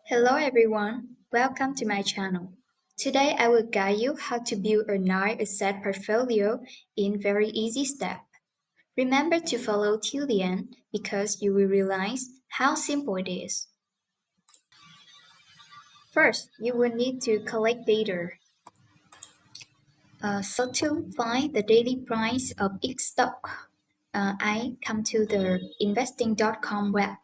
Hello everyone, welcome to my channel. Today I will guide you how to build a nice asset portfolio in very easy step. Remember to follow till the end because you will realize how simple it is. First, you will need to collect data. So to find the daily price of each stock, I come to the investing.com web.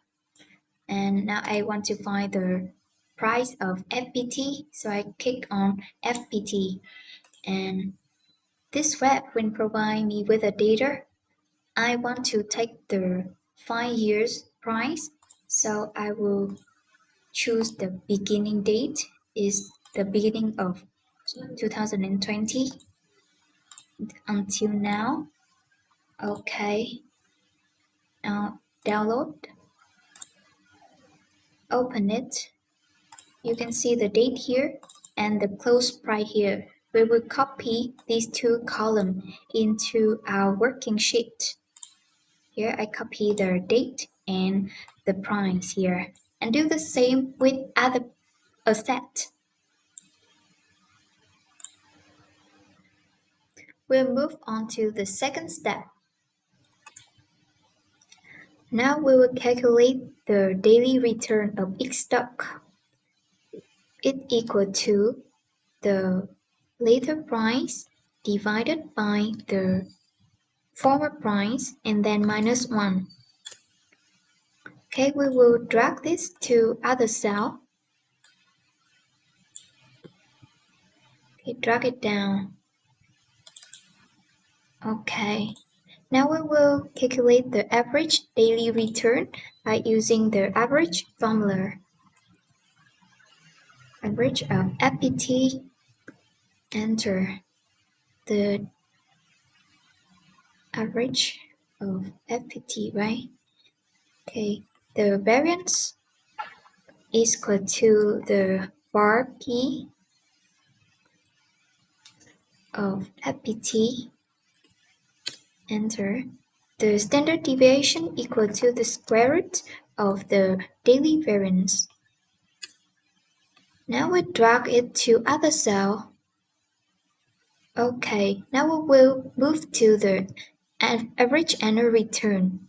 And now I want to find the price of FPT, so I click on FPT, and this web will provide me with the data. I want to take the 5 years price, so I will choose the beginning date is the beginning of 2020 until now. Okay, now download, open it. You can see the date here and the close price here. We will copy these two columns into our working sheet. Here I copy the date and the price here and do the same with other asset. We'll move on to the second step. Now we will calculate the daily return of each stock. It equal to the later price divided by the former price and then minus 1. Okay, we will drag this to other cell. Okay, drag it down. Okay, now we will calculate the average daily return by using the average formula. Average of FPT, enter the average of FPT, right? Okay, the variance is equal to the bar P of FPT, enter. The standard deviation equal to the square root of the daily variance. Now we drag it to other cell. Okay, now we will move to the average annual return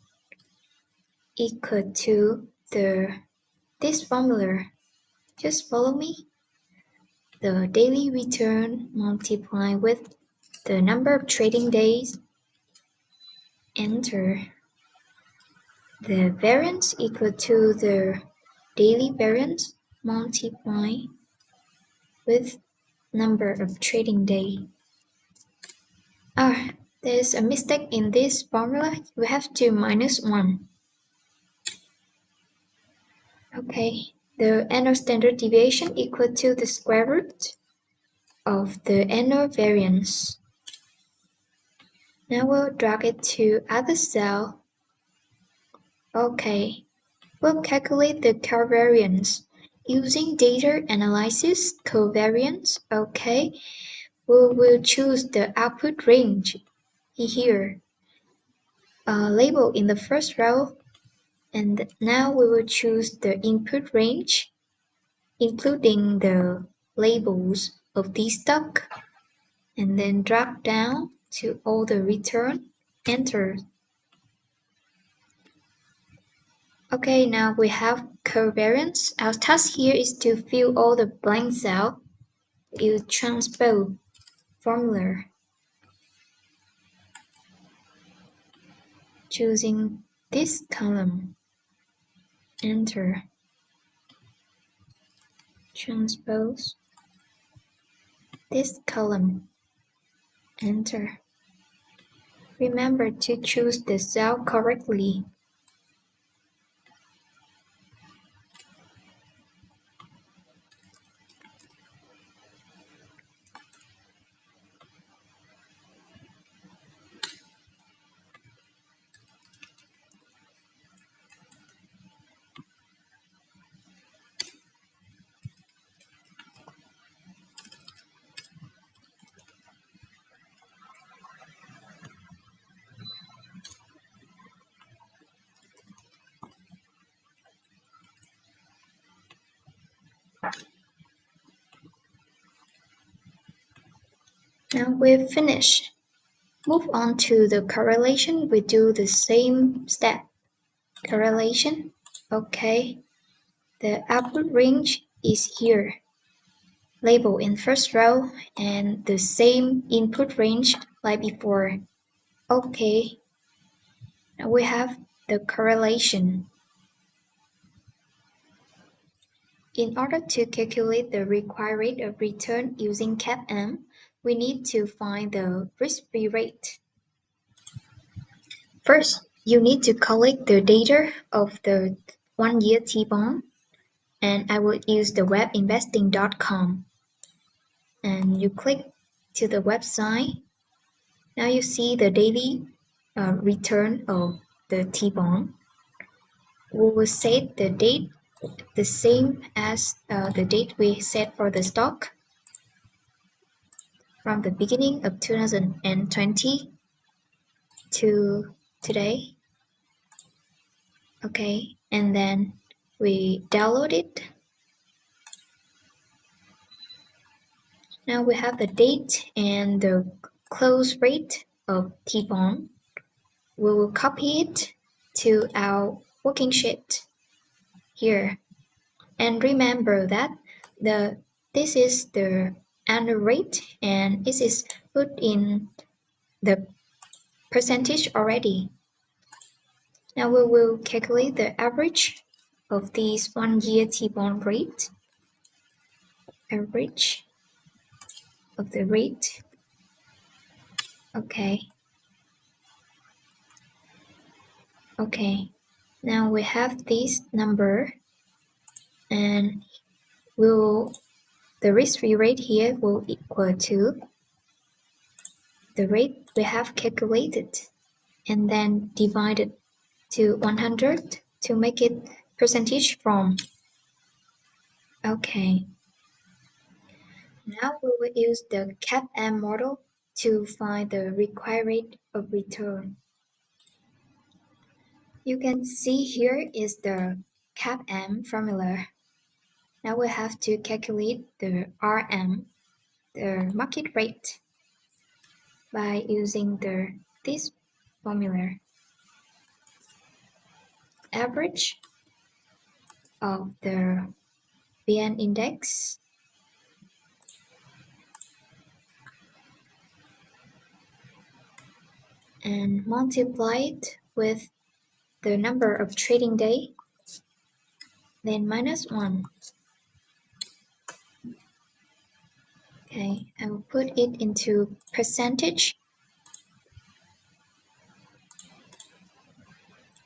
equal to this formula. Just follow me. The daily return multiplied with the number of trading days, enter. The variance equal to the daily variance multiplied with number of trading day. There's a mistake in this formula. We have to minus 1. Okay, the annual standard deviation equal to the square root of the annual variance. Now we'll drag it to other cell. Okay, we'll calculate the covariance using data analysis covariance. Okay, we will choose the output range here. Label in the first row, and now we will choose the input range, including the labels of the stock, and then drag down to all the return, enter. Okay, now we have covariance. Our task here is to fill all the blank cell. Use transpose formula. Choosing this column, enter. Transpose this column, enter. Remember to choose the cell correctly. Now we've finished. Move on to the correlation. We do the same step. Correlation. Okay. The output range is here. Label in first row and the same input range like before. Okay. Now we have the correlation. In order to calculate the required rate of return using CAPM, we need to find the risk-free rate. First, you need to collect the data of the 1-year T-bond, and I will use the webinvesting.com. And you click to the website. Now you see the daily return of the T-bond. We will set the date the same as the date we set for the stock from the beginning of 2020 to today. Okay, and then we download it. Now we have the date and the close rate of T-bond. We will copy it to our working sheet here. And remember that this is the annual rate and this is put in the percentage already. Now we will calculate the average of these 1-year T-bond rate. Average of the rate. Okay. Okay. Now we have this number and the risk-free rate here will equal to the rate we have calculated and then divided to 100 to make it percentage form. Okay. Now we will use the CAPM model to find the required rate of return. You can see here is the CAPM formula. Now we have to calculate the RM, the market rate, by using this formula. Average of the VN index and multiply it with the number of trading day, then minus 1. Okay, I will put it into percentage.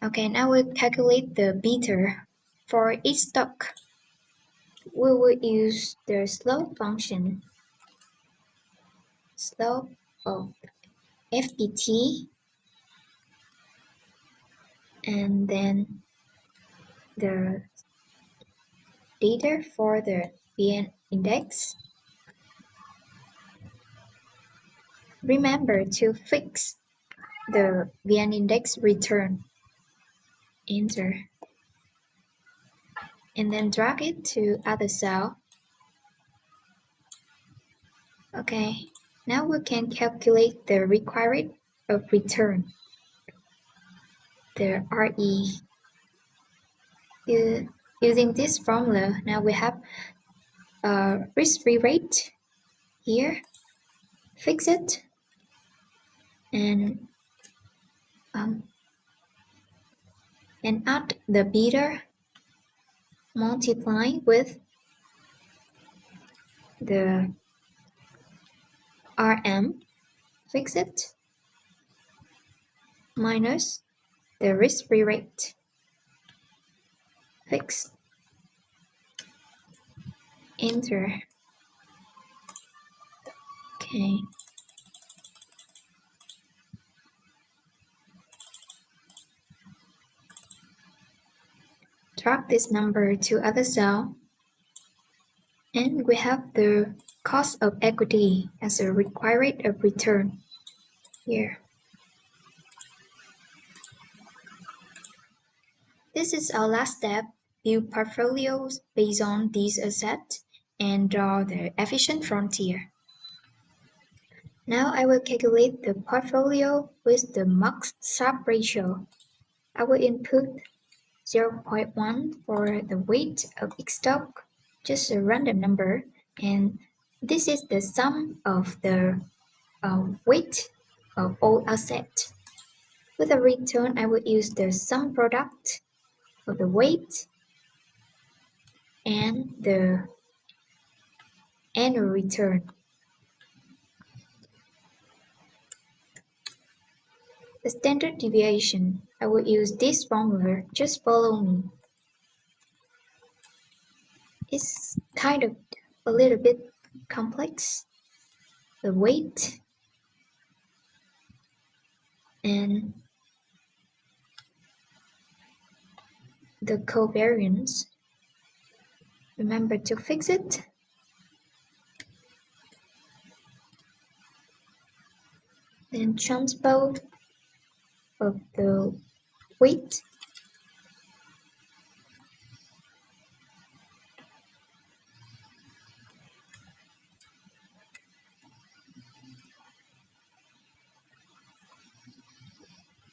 Okay, now we'll calculate the beta. For each stock, we will use the slope function. Slope of FBT and then the data for the VN index. Remember to fix the VN index return. Enter. And then drag it to other cell. Okay, now we can calculate the required rate of return, the RE. Using this formula, now we have a risk-free rate here, fix it, and add the beta, multiply with the RM, fix it, minus the risk-free rate, fix, enter. Okay. Drag this number to other cell, and we have the cost of equity as a required rate of return here. This is our last step. Build portfolios based on these assets and draw the efficient frontier. Now I will calculate the portfolio with the max Sharpe ratio. I will input 0.1 for the weight of each stock, just a random number, and this is the sum of the weight of all assets. With a return, I will use the sum product of the weight and the annual return. The standard deviation, I will use this formula, just follow me. It's kind of a little bit complex. The weight and the covariance. Remember to fix it. Then transpose of the weight.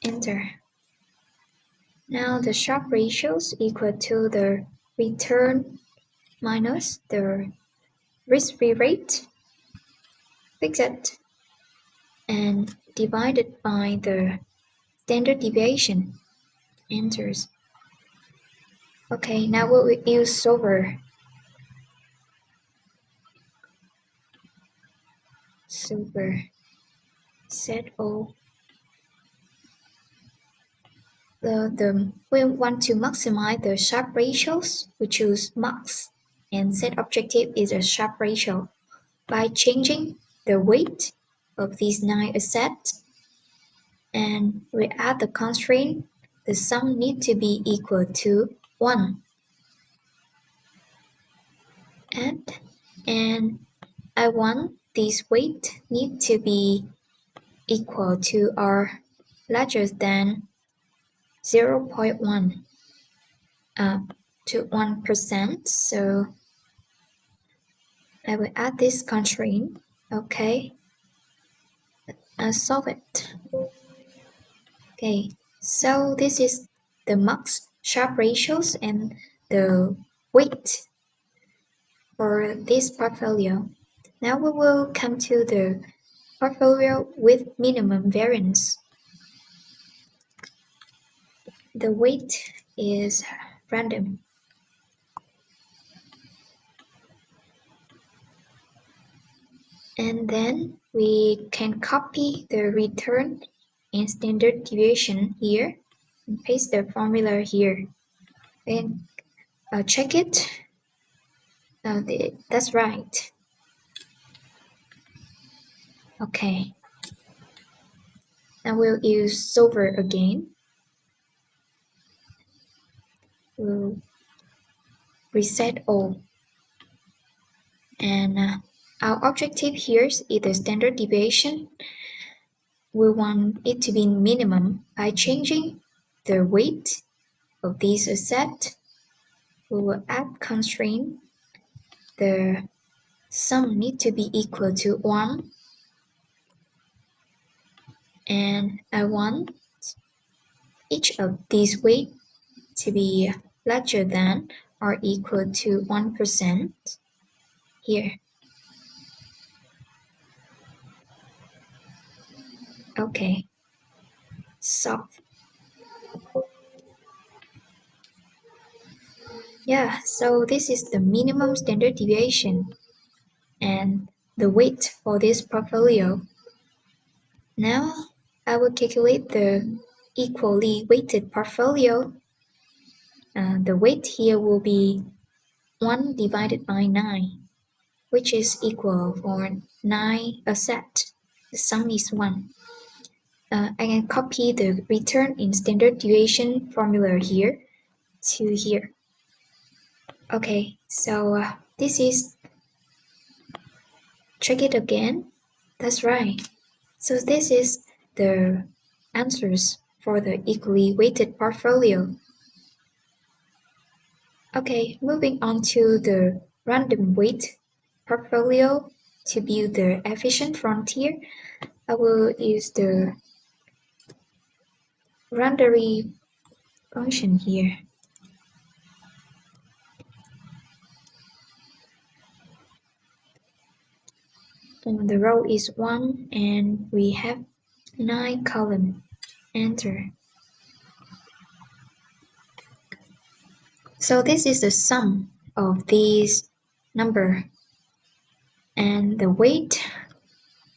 Enter. Now the Sharpe ratios equal to the return minus the risk-free rate. Fix it and divided by the standard deviation. Enters. Okay, now we will use solver. Solver. Set all. We want to maximize the Sharpe ratios. We choose max, and set objective is a Sharpe ratio. By changing the weight of these 9 assets, and we add the constraint, the sum need to be equal to 1. And I want this weight need to be equal to or larger than 0.1 to 1%. So I will add this constraint. Okay, solve it. Okay, so this is the max Sharpe ratios and the weight for this portfolio. Now we will come to the portfolio with minimum variance. The weight is random. And then we can copy the return and standard deviation here and paste the formula here. And check it. That's right. Okay. Now we'll use solver again. We'll reset all. And our objective here is the standard deviation. We want it to be minimum. By changing the weight of this asset, we will add constraint. The sum need to be equal to 1. And I want each of these weight to be larger than or equal to 1% here. Okay, solve. Yeah, so this is the minimum standard deviation and the weight for this portfolio. Now I will calculate the equally weighted portfolio. The weight here will be 1 divided by 9, which is equal for 9 assets. The sum is 1. I can copy the return in standard deviation formula here to here. Okay, so this is, check it again. That's right. So this is the answers for the equally weighted portfolio. Okay, moving on to the random weight portfolio to build the efficient frontier. I will use the rendering function here. And the row is 1 and we have 9 column. Enter. So this is the sum of these number. And the weight,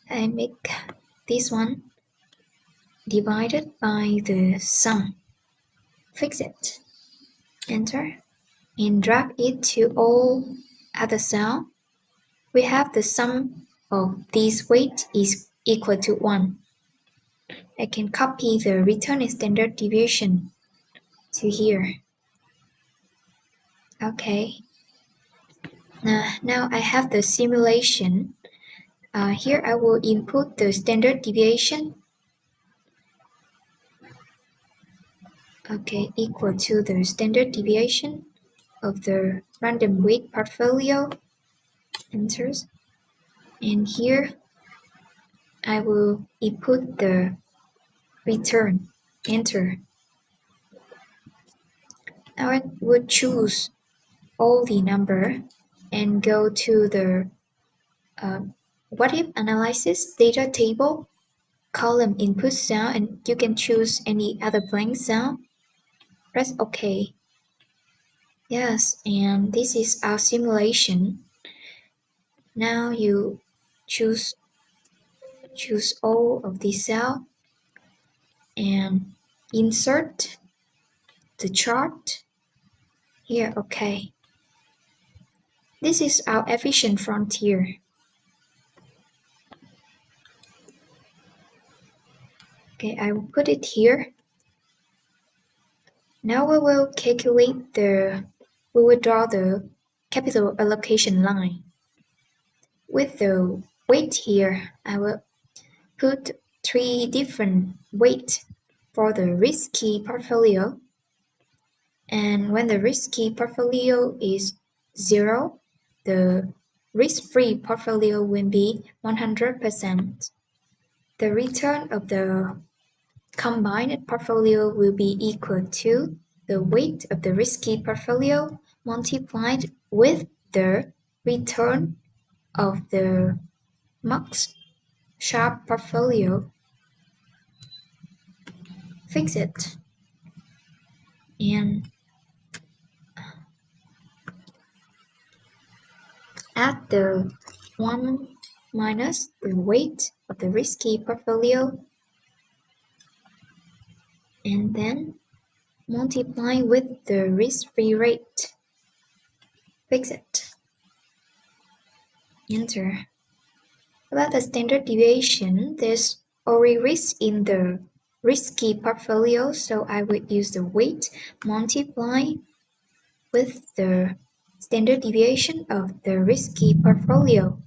I make this one divided by the sum. Fix it. Enter. And drag it to all other cell. We have the sum of these weight is equal to 1. I can copy the return standard deviation to here. Okay. Now I have the simulation. Here I will input the standard deviation. Okay, equal to the standard deviation of the random weight portfolio. Enters. And here I will input the return. Enter. Now I would choose all the number and go to the what if analysis data table column input cell, and you can choose any other blank cell. Press OK. Yes, and this is our simulation. Now you choose all of the cell and insert the chart here. Okay. This is our efficient frontier. Okay, I will put it here. Now we will we will draw the capital allocation line. With the weight here, I will put 3 different weights for the risky portfolio. And when the risky portfolio is 0, the risk-free portfolio will be 100%. The return of the combined portfolio will be equal to the weight of the risky portfolio multiplied with the return of the max sharp portfolio. Fix it. And add the 1 minus the weight of the risky portfolio, and then multiply with the risk-free rate. Fix it. Enter. About the standard deviation, there's already risk in the risky portfolio, so I would use the weight multiply with the standard deviation of the risky portfolio.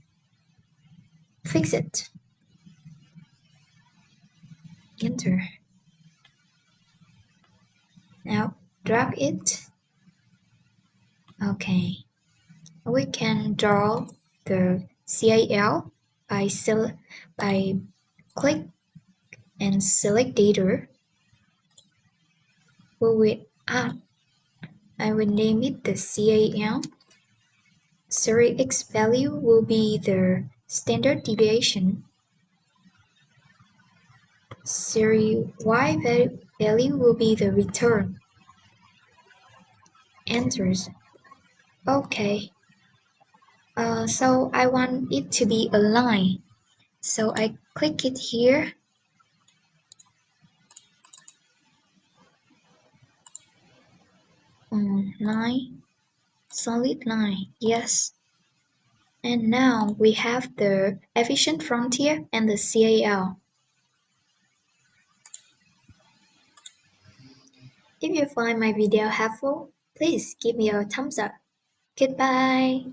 Fix it. Enter. Now drag it. Okay. We can draw the CAL by click and select data. We will add. I will name it the CAL. Series X value will be the standard deviation. Series Y value will be the return. Enters. Okay. So I want it to be a line. So I click it here. Line. Solid line. Yes. And now we have the efficient frontier and the CAL. If you find my video helpful, please give me a thumbs up. Goodbye.